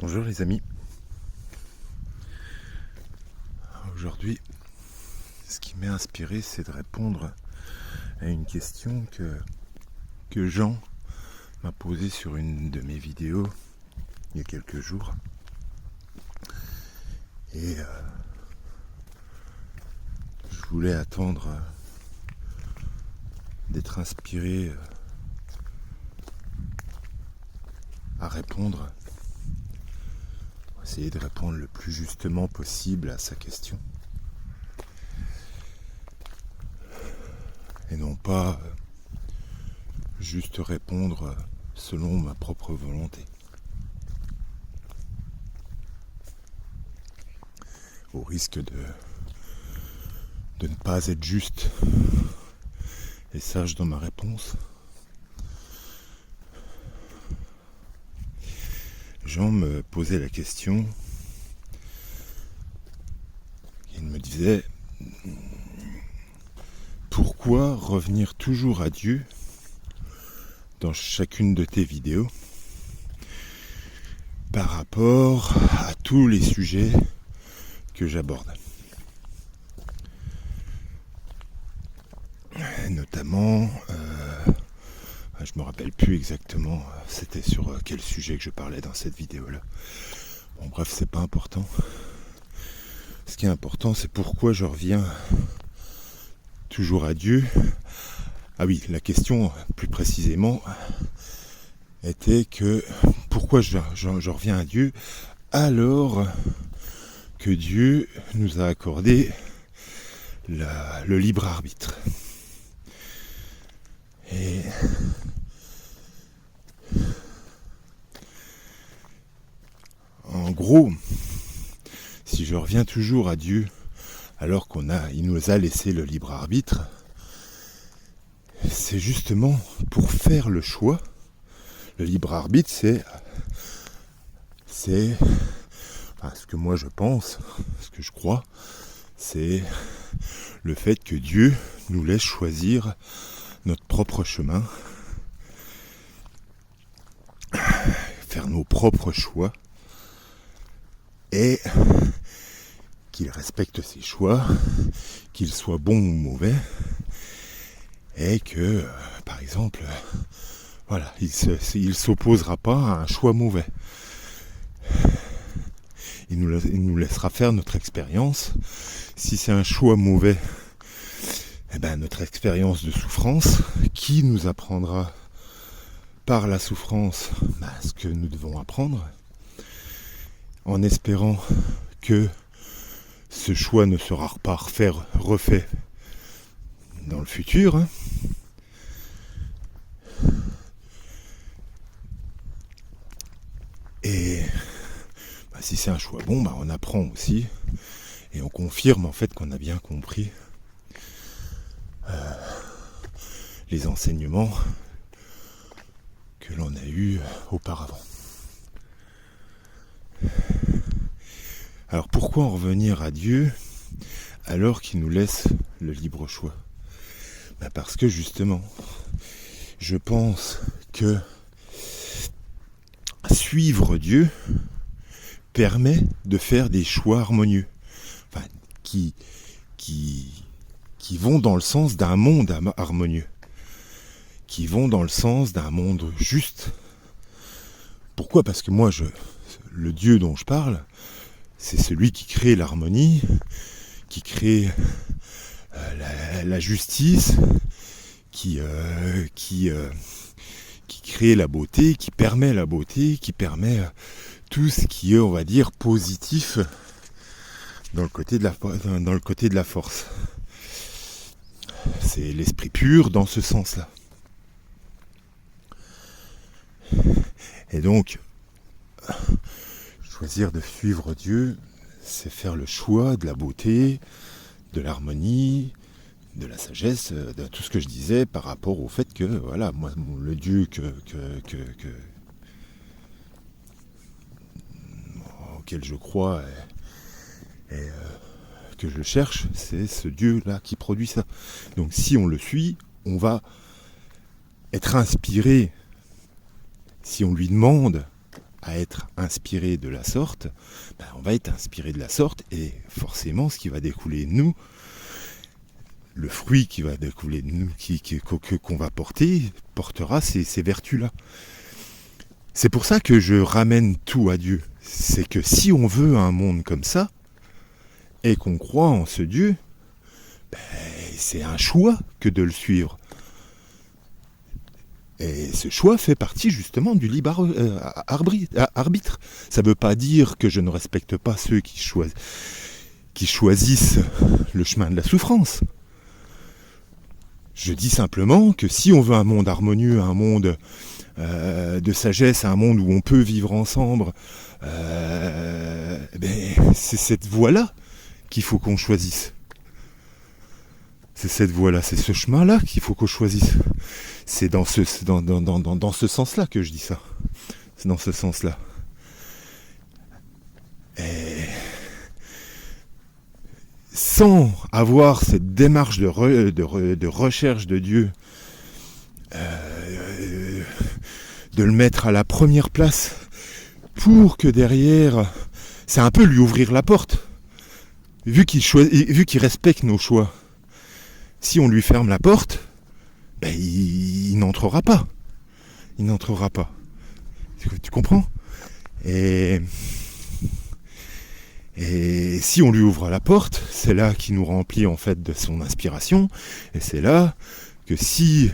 Bonjour les amis. Aujourd'hui, ce qui m'est inspiré, c'est de répondre à une question que Jean m'a posée sur une de mes vidéos il y a quelques jours. Et je voulais attendre d'être inspiré à répondre. Essayer de répondre le plus justement possible à sa question. Et non pas juste répondre selon ma propre volonté. Au risque de ne pas être juste et sage dans ma réponse. Jean me posait la question. Il me disait: pourquoi revenir toujours à Dieu dans chacune de tes vidéos par rapport à tous les sujets que j'aborde, notamment je me rappelle plus exactement c'était sur quel sujet que je parlais dans cette vidéo là. Bon, bref, c'est pas important. Ce qui est important, c'est pourquoi je reviens toujours à Dieu. Ah oui, la question plus précisément était que pourquoi je reviens à Dieu alors que Dieu nous a accordé le libre arbitre. Et en gros, si je reviens toujours à Dieu alors il nous a laissé le libre arbitre, c'est justement pour faire le choix. Le libre arbitre, c'est ce que moi je pense, ce que je crois, c'est le fait que Dieu nous laisse choisir notre propre chemin, faire nos propres choix, et qu'il respecte ses choix, qu'ils soient bons ou mauvais, et que, par exemple, voilà, il s'opposera pas à un choix mauvais. Il nous laissera faire notre expérience. Si c'est un choix mauvais, notre expérience de souffrance, qui nous apprendra par la souffrance ce que nous devons apprendre, en espérant que ce choix ne sera pas refait dans le futur. Et si c'est un choix bon, on apprend aussi et on confirme en fait qu'on a bien compris les enseignements que l'on a eus auparavant. Alors pourquoi en revenir à Dieu alors qu'il nous laisse le libre choix ? Parce que justement, je pense que suivre Dieu permet de faire des choix harmonieux, qui vont dans le sens d'un monde harmonieux, qui vont dans le sens d'un monde juste. Pourquoi ? Parce que moi, le Dieu dont je parle, c'est celui qui crée l'harmonie, qui crée la justice, qui crée la beauté, qui permet la beauté, qui permet tout ce qui est, on va dire, positif dans le côté de la force. C'est l'esprit pur dans ce sens-là. Et donc, choisir de suivre Dieu, c'est faire le choix de la beauté, de l'harmonie, de la sagesse, de tout ce que je disais par rapport au fait que, voilà, moi, le Dieu auquel je crois et que je cherche, c'est ce Dieu-là qui produit ça. Donc si on le suit, on va être inspiré. Si on lui demande à être inspiré de la sorte, on va être inspiré de la sorte, et forcément ce qui va découler de nous, le fruit qui va découler de nous, qu'on va portera ces vertus-là. C'est pour ça que je ramène tout à Dieu. C'est que si on veut un monde comme ça, et qu'on croit en ce Dieu, c'est un choix que de le suivre. Et ce choix fait partie justement du libre arbitre. Ça ne veut pas dire que je ne respecte pas ceux qui choisissent le chemin de la souffrance. Je dis simplement que si on veut un monde harmonieux, un monde de sagesse, un monde où on peut vivre ensemble, c'est cette voie-là qu'il faut qu'on choisisse. C'est cette voie-là, c'est ce chemin-là qu'il faut qu'on choisisse. C'est dans ce sens-là que je dis ça. C'est dans ce sens-là. Et sans avoir cette démarche de recherche de Dieu, de le mettre à la première place, pour que derrière, c'est un peu lui ouvrir la porte. Vu qu'il respecte nos choix, si on lui ferme la porte, il n'entrera pas. Il n'entrera pas. Tu comprends ? Et si on lui ouvre la porte, c'est là qu'il nous remplit en fait de son inspiration. Et c'est là que si,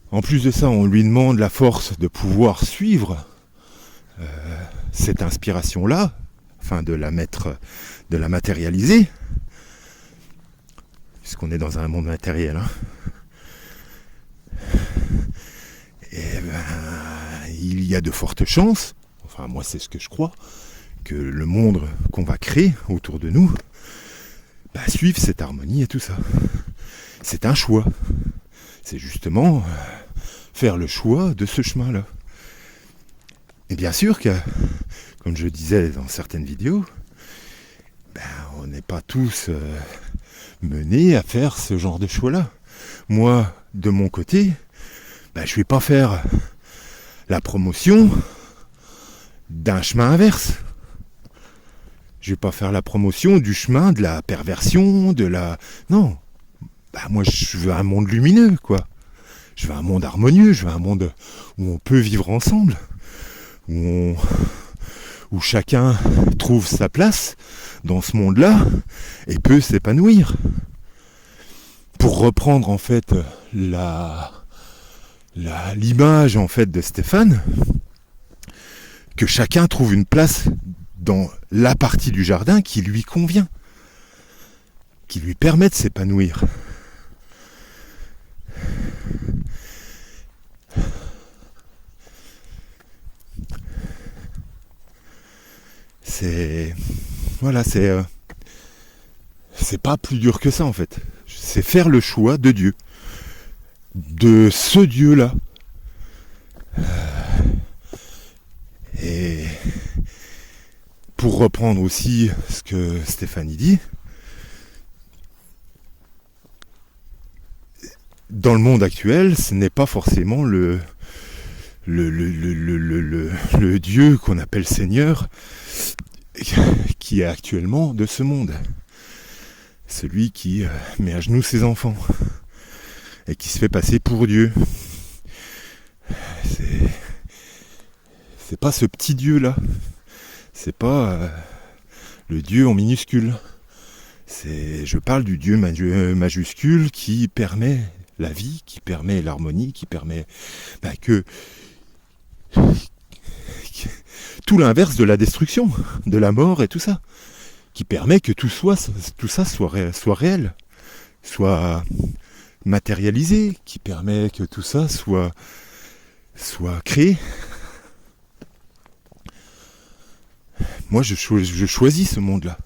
en plus de ça, on lui demande la force de pouvoir suivre cette inspiration-là, enfin de la matérialiser, puisqu'on est dans un monde matériel, il y a de fortes chances, enfin moi c'est ce que je crois, que le monde qu'on va créer autour de nous suive cette harmonie et tout ça. C'est un choix. C'est justement faire le choix de ce chemin-là. Et bien sûr que, comme je disais dans certaines vidéos, on n'est pas tous menés à faire ce genre de choix-là. Moi, de mon côté, je ne vais pas faire la promotion d'un chemin inverse. Je ne vais pas faire la promotion du chemin de la perversion, Non. Moi, je veux un monde lumineux, quoi. Je veux un monde harmonieux, je veux un monde où on peut vivre ensemble, où chacun trouve sa place dans ce monde-là et peut s'épanouir. Pour reprendre en fait l'image en fait de Stéphane, que chacun trouve une place dans la partie du jardin qui lui convient, qui lui permet de s'épanouir. C'est pas plus dur que ça en fait. C'est faire le choix de Dieu, de ce Dieu-là. Et pour reprendre aussi ce que Stéphanie dit, dans le monde actuel, ce n'est pas forcément le Dieu qu'on appelle Seigneur qui est actuellement de ce monde. Celui qui met à genoux ses enfants et qui se fait passer pour Dieu. C'est pas ce petit Dieu-là. C'est pas le Dieu en minuscule. Je parle du Dieu majuscule qui permet la vie, qui permet l'harmonie, qui permet que tout l'inverse de la destruction, de la mort et tout ça, qui permet que tout ça soit réel, soit matérialisé, qui permet que tout ça soit créé. Moi, je choisis ce monde-là.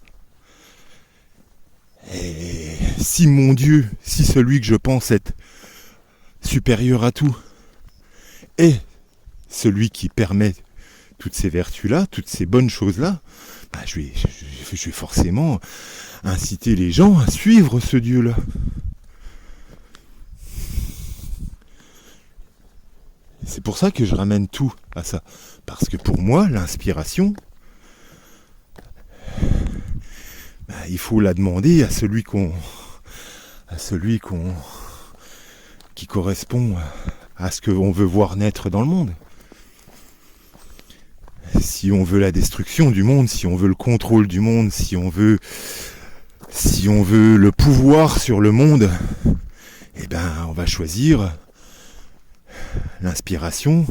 Et si mon Dieu, si celui que je pense être supérieur à tout, est celui qui permet toutes ces vertus-là, toutes ces bonnes choses-là, je vais forcément inciter les gens à suivre ce Dieu-là. C'est pour ça que je ramène tout à ça. Parce que pour moi, l'inspiration, il faut la demander à celui qui correspond à ce qu'on veut voir naître dans le monde. Si on veut la destruction du monde, si on veut le contrôle du monde, si on veut le pouvoir sur le monde, on va choisir l'inspiration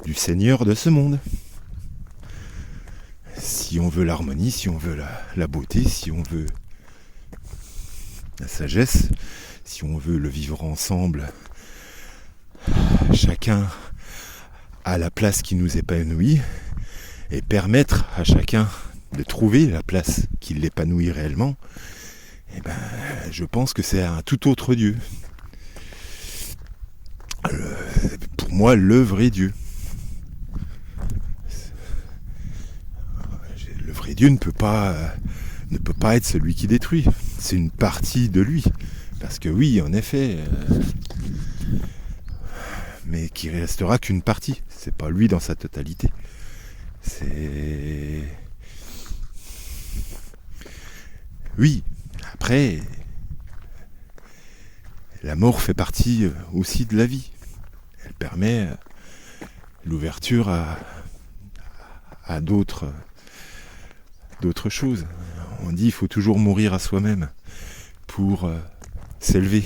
du Seigneur de ce monde. Si on veut l'harmonie, si on veut la beauté, si on veut la sagesse, si on veut le vivre ensemble, chacun à la place qui nous épanouit, et permettre à chacun de trouver la place qui l'épanouit réellement, je pense que c'est un tout autre Dieu. Pour moi, le vrai Dieu. Le vrai Dieu ne peut pas être celui qui détruit. C'est une partie de lui. Parce que oui, en effet, mais qui restera qu'une partie. C'est pas lui dans sa totalité. Oui, après, la mort fait partie aussi de la vie. Elle permet l'ouverture à d'autres choses. On dit qu'il faut toujours mourir à soi-même pour s'élever.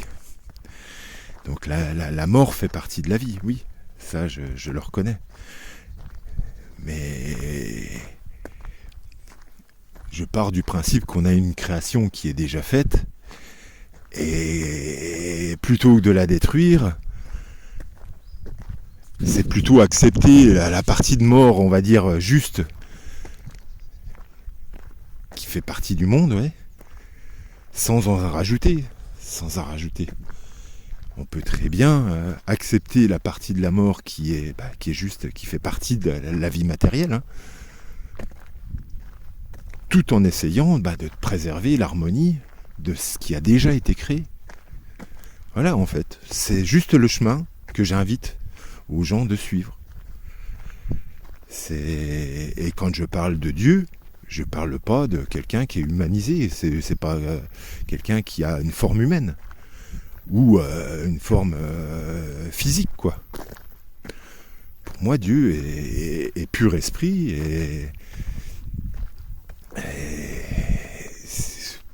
Donc la mort fait partie de la vie, oui, ça je le reconnais. Mais je pars du principe qu'on a une création qui est déjà faite, et plutôt que de la détruire, c'est plutôt accepter la partie de mort, on va dire, juste, qui fait partie du monde, ouais, sans en rajouter. On peut très bien accepter la partie de la mort qui est juste, qui fait partie de la vie matérielle, hein, tout en essayant de préserver l'harmonie de ce qui a déjà été créé. Voilà, en fait, c'est juste le chemin que j'invite aux gens de suivre. Et quand je parle de Dieu, je parle pas de quelqu'un qui est humanisé, c'est pas quelqu'un qui a une forme humaine ou une forme physique, quoi. Pour moi, Dieu est pur esprit, et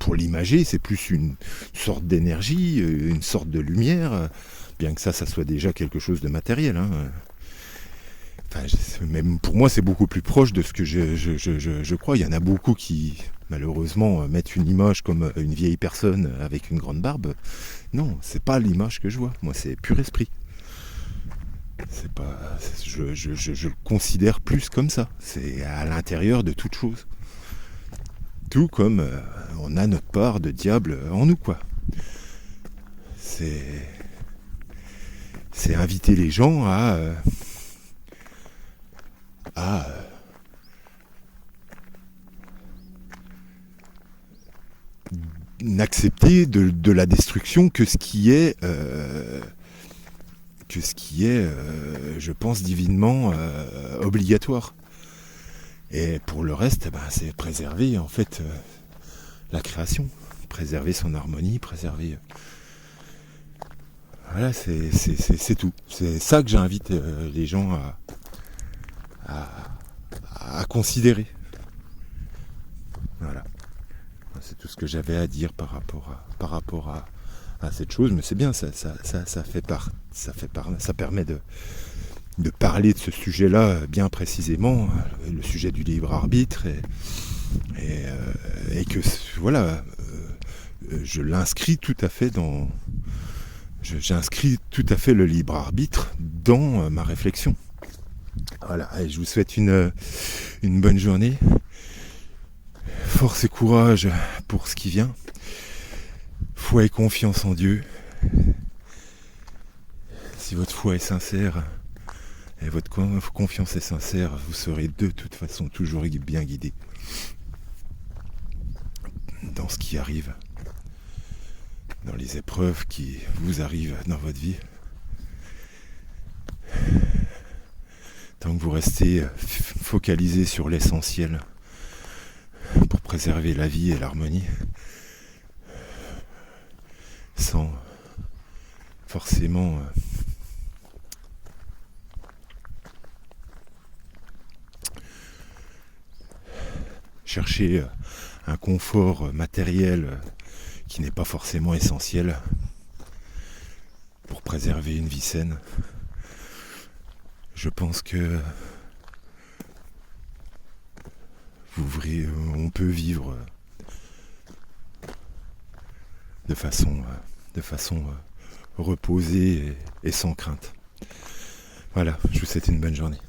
pour l'imager, c'est plus une sorte d'énergie, une sorte de lumière, bien que ça soit déjà quelque chose de matériel, hein. Enfin, même pour moi, c'est beaucoup plus proche de ce que je crois. Il y en a beaucoup qui, malheureusement, mettent une image comme une vieille personne avec une grande barbe. Non, c'est pas l'image que je vois. Moi, c'est pur esprit. C'est pas, je le considère plus comme ça. C'est à l'intérieur de toute chose. Tout comme on a notre part de diable en nous, quoi. C'est inviter les gens à n'accepter de la destruction que ce qui est je pense, divinement obligatoire. Et pour le reste, c'est préserver en fait la création, préserver son harmonie, préserver. Voilà, c'est tout. C'est ça que j'invite les gens à considérer. Voilà. C'est tout ce que j'avais à dire par rapport à cette chose, mais c'est bien, ça permet de parler de ce sujet-là bien précisément, le sujet du libre arbitre, et que voilà, je l'inscris tout à fait j'inscris tout à fait le libre arbitre dans ma réflexion. Voilà, et je vous souhaite une bonne journée. Force et courage pour ce qui vient. Foi et confiance en Dieu. Si votre foi est sincère et votre confiance est sincère, vous serez de toute façon toujours bien guidé dans ce qui arrive, dans les épreuves qui vous arrivent dans votre vie. tant que vous restez focalisé sur l'essentiel pour préserver la vie et l'harmonie, sans forcément chercher un confort matériel qui n'est pas forcément essentiel pour préserver une vie saine. Je pense que on peut vivre de façon reposée et sans crainte. Voilà, je vous souhaite une bonne journée.